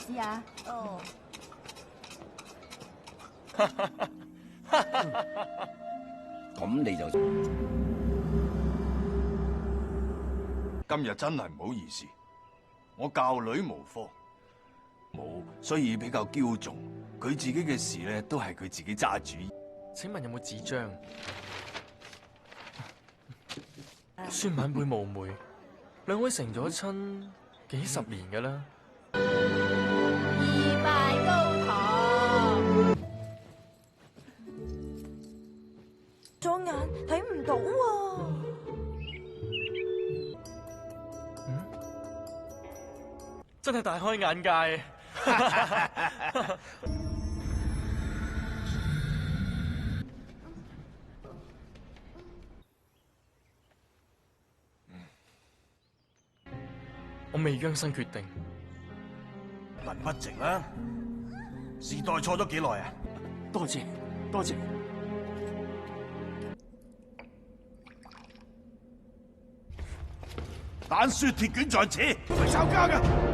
思啊？哦。咁你就今日真係唔好意思，我教女無科，冇，所以比較驕縱。佢自己嘅事咧，都係佢自己揸主意。請問有冇紙張？孫晚輩無梅，兩位成咗親幾十年㗎啦。二拜高堂，左眼睇唔到喎。真係大開眼界。我未央身決定，人不直啦，時代錯咗幾耐啊？多謝多謝。蛋書鐵卷在此，唔係抄家㗎。